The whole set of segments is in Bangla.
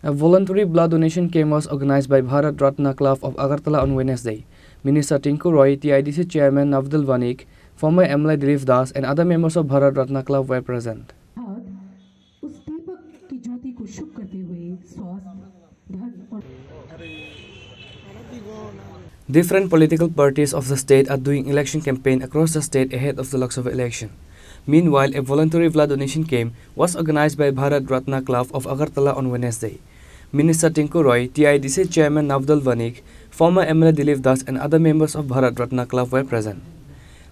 A voluntary blood donation camp was organized by Bharat Ratna Club of Agartala on Wednesday. Minister Tinku Roy, TIDC Chairman Navdul Vanik, former MLA Dilip Das, and other members of Bharat Ratna Club were present. Different political parties of the state are doing election campaign across the state ahead of the Lok Sabha election. Meanwhile, a voluntary blood donation camp was organized by Bharat Ratna Club of Agartala on Wednesday. Minister Tinku Roy, TIDC Chairman Navdul Vanik, former MLA Dilip Das, and other members of Bharat Ratna Club were present.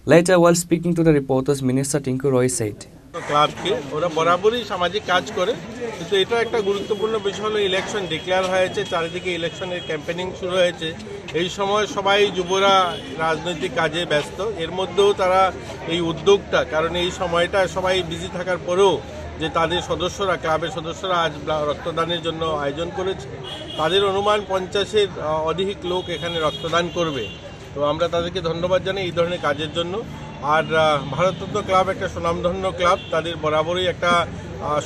Later, while speaking to the reporters, Minister Tinku Roy said, ক্লাবকে ওরা বরাবরই সামাজিক কাজ করে, কিন্তু এটা একটা গুরুত্বপূর্ণ বিষয় হলো ইলেকশন ডিক্লেয়ার হয়েছে, চারিদিকে ইলেকশনের ক্যাম্পেনিং শুরু হয়েছে। এই সময় সবাই যুবরা রাজনৈতিক কাজে ব্যস্ত, এর মধ্যেও তারা এই উদ্যোগটা, কারণ এই সময়টা সবাই বিজি থাকার পরেও যে তাদের সদস্যরা, ক্লাবের সদস্যরা আজ রক্তদানের জন্য আয়োজন করেছে, তাদের অনুমান 50-এর অধিক লোক এখানে রক্তদান করবে। তো আমরা তাদেরকে ধন্যবাদ জানাই এই ধরনের কাজের জন্য। আর ভারতরত্ন ক্লাব একটা সুনামধন্য ক্লাব, তাদের বরাবরই একটা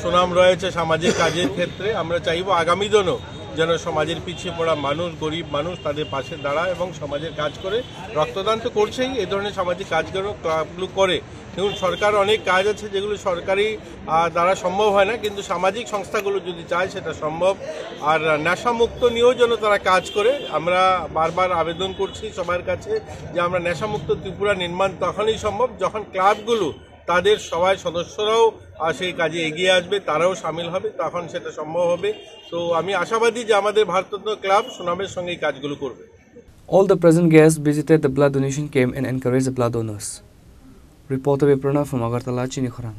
সুনাম রয়েছে সামাজিক কাজের ক্ষেত্রে। আমরা চাইব আগামী দিনও যেন সমাজের পিছিয়ে পড়া মানুষ, গরিব মানুষ তাদের পাশে দাঁড়ায় এবং সমাজের কাজ করে। রক্তদান তো করছেই, এই ধরনের সামাজিক কাজগুলো ক্লাবগুলো করে। দেখুন, সরকার অনেক কাজ আছে যেগুলো সরকারি দ্বারা সম্ভব হয় না, কিন্তু সামাজিক সংস্থাগুলো যদি চায় সেটা সম্ভব। আর নেশামুক্ত নিয়েও যেন তারা কাজ করে। আমরা বারবার আবেদন করছি সবার কাছে যে আমরা নেশামুক্ত ত্রিপুরা নির্মাণ তখনই সম্ভব যখন ক্লাবগুলো তাদের সবাই সদস্যরাও সেই কাজে এগিয়ে আসবে, তারাও সামিল হবে, তখন সেটা সম্ভব হবে। তো আমি আশাবাদী যে আমাদের ভারতরত্ন ক্লাব সুনামের সঙ্গে এই কাজগুলো করবে। All the present guests visited the blood donation camp and encouraged the blood donors. Reporter Viprana from Agartala, Chini Khorang.